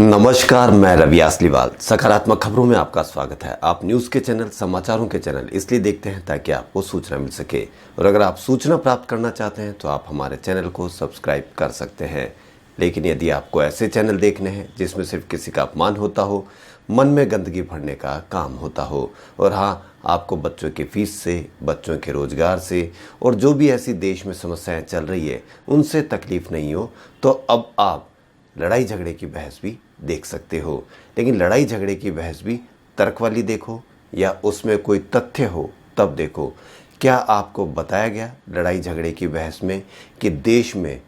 नमस्कार, मैं रवि आसलीवाल। सकारात्मक खबरों में आपका स्वागत है। आप न्यूज़ के चैनल, समाचारों के चैनल इसलिए देखते हैं ताकि आपको सूचना मिल सके, और अगर आप सूचना प्राप्त करना चाहते हैं तो आप हमारे चैनल को सब्सक्राइब कर सकते हैं। लेकिन यदि आपको ऐसे चैनल देखने हैं जिसमें सिर्फ किसी का अपमान होता हो, मन में गंदगी भरने का काम होता हो, और हाँ, आपको बच्चों की फीस से, बच्चों के रोजगार से और जो भी ऐसी देश में समस्याएं चल रही है उनसे तकलीफ नहीं हो, तो अब आप लड़ाई झगड़े की बहस भी देख सकते हो। लेकिन लड़ाई झगड़े की बहस भी तर्क वाली देखो या उसमें कोई तथ्य हो तब देखो। क्या आपको बताया गया लड़ाई झगड़े की बहस में कि देश में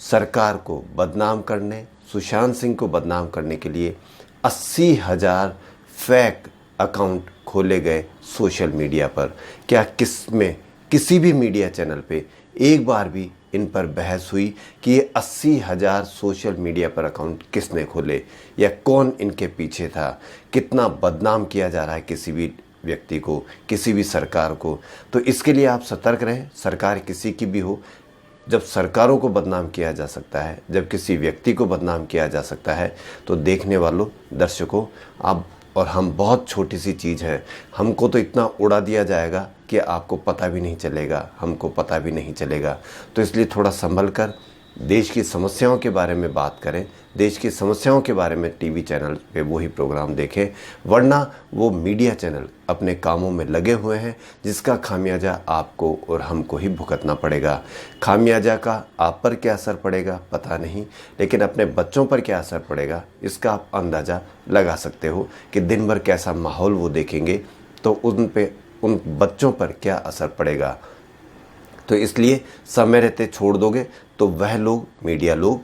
सरकार को बदनाम करने, सुशांत सिंह को बदनाम करने के लिए 80,000 फेक अकाउंट खोले गए सोशल मीडिया पर? क्या किसी भी मीडिया चैनल पे एक बार भी इन पर बहस हुई कि ये 80,000 सोशल मीडिया पर अकाउंट किसने खोले या कौन इनके पीछे था? कितना बदनाम किया जा रहा है किसी भी व्यक्ति को, किसी भी सरकार को? तो इसके लिए आप सतर्क रहें। सरकार किसी की भी हो, जब सरकारों को बदनाम किया जा सकता है, जब किसी व्यक्ति को बदनाम किया जा सकता है, तो देखने वालों, दर्शकों, आप और हम बहुत छोटी सी चीज़ है। हमको तो इतना उड़ा दिया जाएगा कि आपको पता भी नहीं चलेगा, हमको पता भी नहीं चलेगा। तो इसलिए थोड़ा संभल कर देश की समस्याओं के बारे में बात करें, देश की समस्याओं के बारे में टीवी चैनल पे वही प्रोग्राम देखें, वरना वो मीडिया चैनल अपने कामों में लगे हुए हैं जिसका खामियाजा आपको और हमको ही भुगतना पड़ेगा। खामियाजा का आप पर क्या असर पड़ेगा पता नहीं, लेकिन अपने बच्चों पर क्या असर पड़ेगा इसका आप अंदाज़ा लगा सकते हो कि दिन भर कैसा माहौल वो देखेंगे तो उन बच्चों पर क्या असर पड़ेगा। तो इसलिए समय रहते छोड़ दोगे तो वह लोग, मीडिया लोग,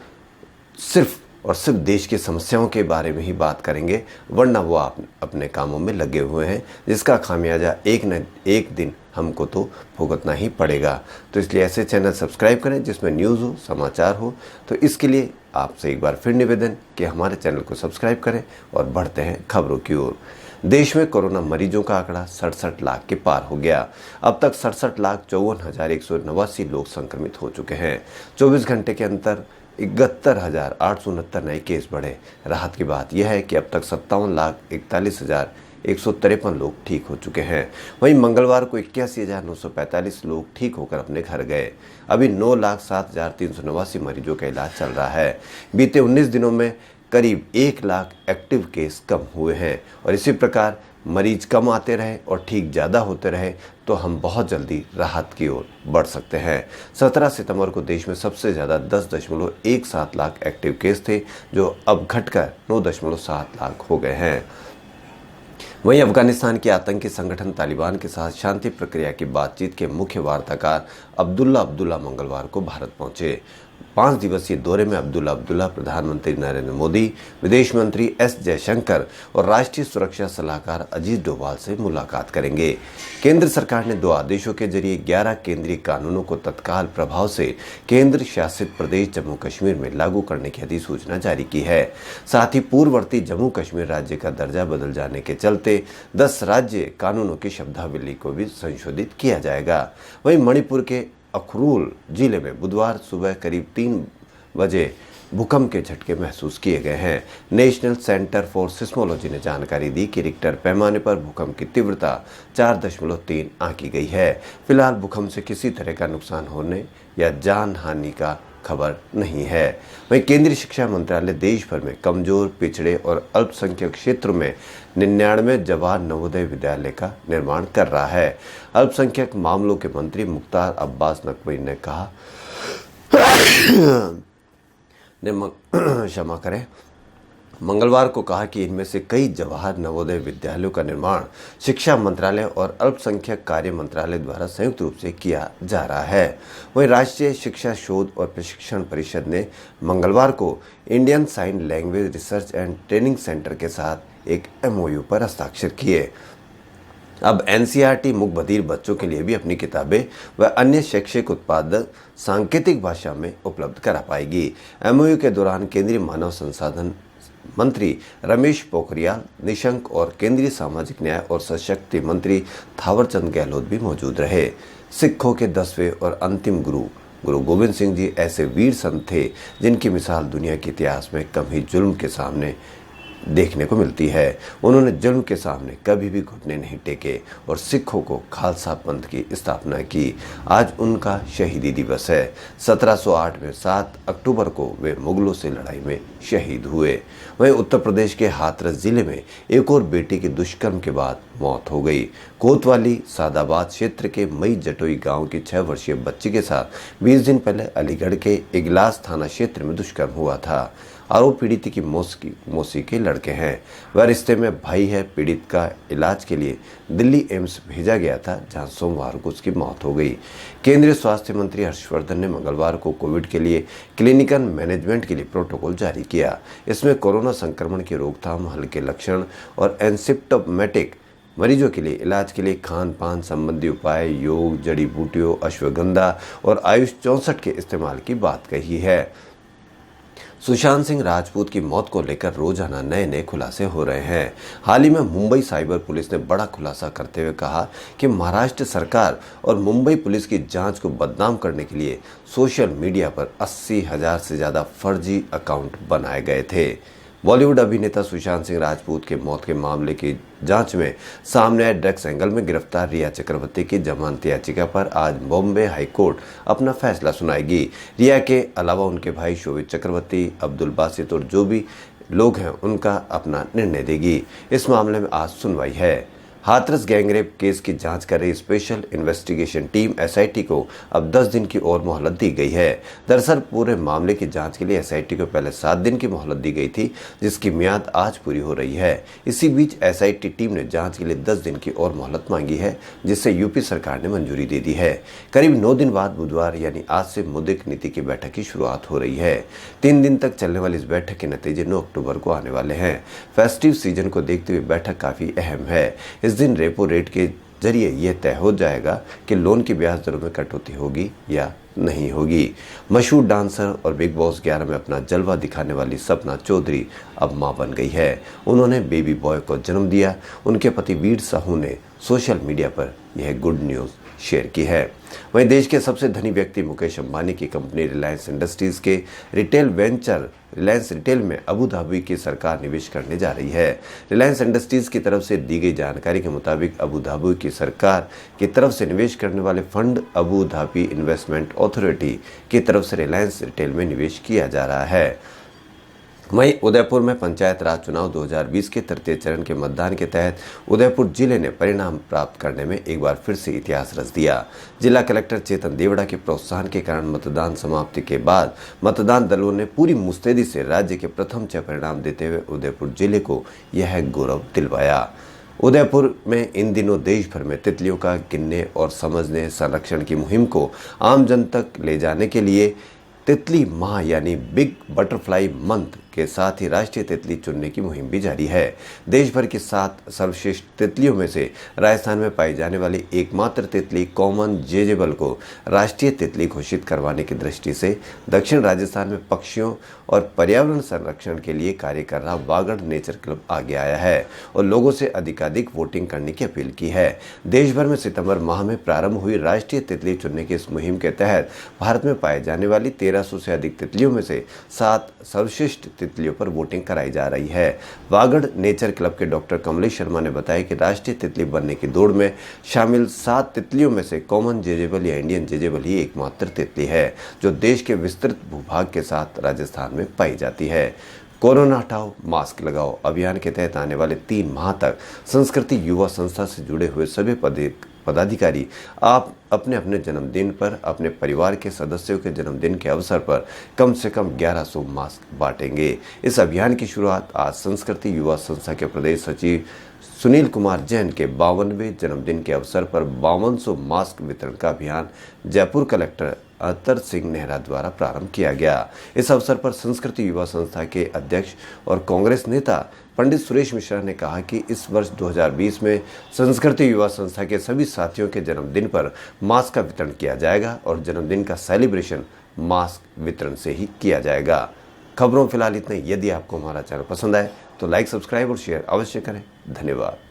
सिर्फ और सिर्फ देश की समस्याओं के बारे में ही बात करेंगे, वरना वो आप अपने कामों में लगे हुए हैं जिसका खामियाजा एक न एक दिन हमको तो भुगतना ही पड़ेगा। तो इसलिए ऐसे चैनल सब्सक्राइब करें जिसमें न्यूज़ हो, समाचार हो। तो इसके लिए आपसे एक बार फिर निवेदन कि हमारे चैनल को सब्सक्राइब करें और बढ़ते हैं खबरों की ओर। देश में कोरोना मरीजों का आंकड़ा 67 लाख के पार हो गया। अब तक 67,54,189 लोग संक्रमित हो चुके हैं। 24 घंटे के अंदर 71,869 नए केस बढ़े। राहत की बात यह है कि अब तक 57,41,153 लोग ठीक हो चुके हैं। वहीं मंगलवार को 81,945 लोग ठीक होकर अपने घर गए। अभी 9,07,389 मरीजों का इलाज चल रहा है। बीते 19 दिनों में करीब 1 लाख एक्टिव केस कम हुए हैं, और इसी प्रकार मरीज कम आते रहे और ठीक ज़्यादा होते रहे तो हम बहुत जल्दी राहत की ओर बढ़ सकते हैं। 17 सितंबर को देश में सबसे ज़्यादा 10.17 लाख एक्टिव केस थे, जो अब घटकर 9.7 लाख हो गए हैं। वहीं अफगानिस्तान के आतंकी संगठन तालिबान के साथ शांति प्रक्रिया की बातचीत के मुख्य वार्ताकार अब्दुल्ला मंगलवार को भारत पहुंचे। 5 दिवसीय दौरे में अब्दुल्ला प्रधानमंत्री नरेंद्र मोदी, विदेश मंत्री एस जयशंकर और राष्ट्रीय सुरक्षा सलाहकार अजीत डोभाल से मुलाकात करेंगे। केंद्र सरकार ने 2 आदेशों के जरिए 11 केंद्रीय कानूनों को तत्काल प्रभाव से केंद्र शासित प्रदेश जम्मू कश्मीर में लागू करने की अधिसूचना जारी की है। साथ ही पूर्ववर्ती जम्मू कश्मीर राज्य का दर्जा बदल जाने के चलते 10 राज्य कानूनों की शब्दावली को भी संशोधित किया जाएगा। वहीं मणिपुर के अखनूर जिले में बुधवार सुबह करीब 3 बजे भूकंप के झटके महसूस किए गए हैं। नेशनल सेंटर फॉर सिस्मोलॉजी ने जानकारी दी कि रिक्टर पैमाने पर भूकंप की तीव्रता 4.3 आंकी गई है। फिलहाल भूकंप से किसी तरह का नुकसान होने या जान हानि का खबर नहीं है। वहीं केंद्रीय शिक्षा मंत्रालय देश भर में कमजोर, पिछड़े और अल्पसंख्यक क्षेत्रों में 99 जवाहर नवोदय विद्यालय का निर्माण कर रहा है। अल्पसंख्यक मामलों के मंत्री मुख्तार अब्बास नकवी ने कहा क्षमा करें मंगलवार को कहा कि इनमें से कई जवाहर नवोदय विद्यालयों का निर्माण शिक्षा मंत्रालय और अल्पसंख्यक कार्य मंत्रालय द्वारा संयुक्त रूप से किया जा रहा है। वहीं राष्ट्रीय शिक्षा शोध और प्रशिक्षण परिषद ने मंगलवार को Indian sign language research and training centre के साथ एक MOU पर हस्ताक्षर किए। अब NCERT मूक बधिर बच्चों के लिए भी अपनी किताबें व अन्य शैक्षिक उत्पाद सांकेतिक भाषा में उपलब्ध करा पाएगी। MOU के दौरान केंद्रीय मानव संसाधन मंत्री रमेश पोखरियाल निशंक और केंद्रीय सामाजिक न्याय और सशक्ति मंत्री थावरचंद गहलोत भी मौजूद रहे। सिखों के 10वें और अंतिम गुरु गुरु गोविंद सिंह जी ऐसे वीर संत थे जिनकी मिसाल दुनिया के इतिहास में कम ही जुल्म के सामने देखने को मिलती है। उन्होंने जुल्म के सामने कभी भी घुटने नहीं टेके और सिखों को खालसा पंथ की स्थापना की। आज उनका शहीदी दिवस है। 1708 में 7 अक्टूबर को वे मुगलों से लड़ाई में शहीद हुए। वहीं उत्तर प्रदेश के हाथरस जिले में एक और बेटी की दुष्कर्म के बाद मौत हो गई। कोतवाली सादाबाद क्षेत्र के मई जटोई गांव की 6 वर्षीय बच्ची के साथ 20 दिन पहले अलीगढ़ के इगलास थाना क्षेत्र में दुष्कर्म हुआ था। आरोप पीड़ित की मौसी के लड़के हैं। वह रिश्ते में भाई है। पीड़ित का इलाज के लिए दिल्ली एम्स भेजा गया था, जहां सोमवार को उसकी मौत हो गई। केंद्रीय स्वास्थ्य मंत्री हर्षवर्धन ने मंगलवार को कोविड के लिए क्लिनिकल मैनेजमेंट के लिए प्रोटोकॉल जारी किया। इसमें कोरोना संक्रमण की रोकथाम, हल्के लक्षण और एसिम्प्टोमेटिक मरीजों के लिए इलाज के लिए खान पान संबंधी उपाय, योग, जड़ी बूटियों, अश्वगंधा और आयुष 64 के इस्तेमाल की बात कही है। सुशांत सिंह राजपूत की मौत को लेकर रोजाना नए नए खुलासे हो रहे हैं। हाल ही में मुंबई साइबर पुलिस ने बड़ा खुलासा करते हुए कहा कि महाराष्ट्र सरकार और मुंबई पुलिस की जांच को बदनाम करने के लिए सोशल मीडिया पर 80,000 से ज्यादा फर्जी अकाउंट बनाए गए थे। बॉलीवुड अभिनेता सुशांत सिंह राजपूत के मौत के मामले की जांच में सामने आए ड्रग्स एंगल में गिरफ्तार रिया चक्रवर्ती की जमानत याचिका पर आज बॉम्बे हाई कोर्ट अपना फैसला सुनाएगी। रिया के अलावा उनके भाई शोभित चक्रवर्ती, अब्दुल बासित और जो भी लोग हैं उनका अपना निर्णय देगी। इस मामले में आज सुनवाई है। हाथरस गैंगरेप केस की जांच कर रही स्पेशल इन्वेस्टिगेशन टीम एसआईटी को अब 10 दिन की और मोहलत दी गई है। दरअसल पूरे मामले की जांच के लिए एसआईटी को पहले 7 दिन की मोहलत दी गई थी, जिसकी मियाद आज पूरी हो रही है। इसी बीच एसआईटी टीम ने जांच के लिए 10 दिन की और मोहलत मांगी है, जिससे यूपी सरकार ने मंजूरी दे दी है। करीब 9 दिन बाद बुधवार यानी आज से मौद्रिक नीति की बैठक की शुरुआत हो रही है। 3 दिन तक चलने वाली इस बैठक के नतीजे 9 अक्टूबर को आने वाले हैं। फेस्टिव सीजन को देखते हुए बैठक काफी अहम है। इस दिन रेपो रेट के जरिए यह तय हो जाएगा कि लोन की ब्याज दरों में कटौती होगी या नहीं होगी। मशहूर डांसर और बिग बॉस 11 में अपना जलवा दिखाने वाली सपना चौधरी अब मां बन गई है। उन्होंने बेबी बॉय को जन्म दिया। उनके पति वीर साहू ने सोशल मीडिया पर यह गुड न्यूज़ शेयर की है। वहीं देश के सबसे धनी व्यक्ति मुकेश अंबानी की कंपनी रिलायंस इंडस्ट्रीज के रिटेल वेंचर रिलायंस रिटेल में अबू धाबी की सरकार निवेश करने जा रही है। रिलायंस इंडस्ट्रीज की तरफ से दी गई जानकारी के मुताबिक अबू धाबी की सरकार की तरफ से निवेश करने वाले fund Abu Dhabi investment authority की तरफ से रिलायंस रिटेल में निवेश किया जा रहा है। वहीं उदयपुर में पंचायत राज चुनाव 2020 के तृतीय चरण के मतदान के तहत उदयपुर जिले ने परिणाम प्राप्त करने में एक बार फिर से इतिहास रच दिया। जिला कलेक्टर चेतन देवड़ा के प्रोत्साहन के कारण मतदान समाप्ति के बाद मतदान दलों ने पूरी मुस्तैदी से राज्य के प्रथम 6 परिणाम देते हुए उदयपुर जिले को यह गौरव दिलवाया। उदयपुर में इन दिनों देश भर में तितलियों का गिनने और समझने संरक्षण की मुहिम को आम जन तक ले जाने के लिए तितली माह यानी बिग बटरफ्लाई मंथ के साथ ही राष्ट्रीय तितली चुनने की मुहिम भी जारी है। देश भर की 7 सर्वश्रेष्ठ तितलियों में से राजस्थान में पाई जाने वाली एकमात्र तितली कॉमन जेजेबल को राष्ट्रीय तितली घोषित करवाने की दृष्टि से दक्षिण राजस्थान में पक्षियों और पर्यावरण संरक्षण के लिए कार्य कर रहा वागड़ नेचर क्लब आगे आया है और लोगों से अधिकाधिक वोटिंग करने की अपील की है। देश भर में सितंबर माह में प्रारंभ हुई राष्ट्रीय तितली चुनने की इस मुहिम के तहत भारत में पाए जाने वाली 1300 से अधिक तितलियों में से 7 सर्वश्रेष्ठ तितलियों पर वोटिंग कराई जा रही है। वागड़ नेचर क्लब के डॉक्टर कमलेश शर्मा ने बताया कि राष्ट्रीय तितली बनने की दौड़ में शामिल 7 तितलियों में से कॉमन जेजेबल या इंडियन जेजेबल ही एकमात्र तितली है जो देश के विस्तृत भूभाग के साथ राजस्थान में पाई जाती है। कोरोना हटाओ मास्क लगाओ अभियान के तहत आने वाले 3 माह तक संस्कृति युवा संस्था से जुड़े हुए सभी पदाधिकारी आप अपने अपने जन्मदिन पर अपने परिवार के सदस्यों के जन्मदिन के अवसर पर कम से कम 1100 मास्क बांटेंगे। इस अभियान की शुरुआत आज संस्कृति युवा संस्था के प्रदेश सचिव सुनील कुमार जैन के 52वें जन्मदिन के अवसर पर 5200 मास्क वितरण का अभियान जयपुर कलेक्टर अतर सिंह नेहरा द्वारा प्रारंभ किया गया। इस अवसर पर संस्कृति युवा संस्था के अध्यक्ष और कांग्रेस नेता पंडित सुरेश मिश्रा ने कहा कि इस वर्ष 2020 में संस्कृति युवा संस्था के सभी साथियों के जन्मदिन पर मास्क का वितरण किया जाएगा और जन्मदिन का सेलिब्रेशन मास्क वितरण से ही किया जाएगा। खबरों फिलहाल इतना ही। यदि आपको हमारा चैनल पसंद आए तो लाइक, सब्सक्राइब और शेयर अवश्य करें। धन्यवाद।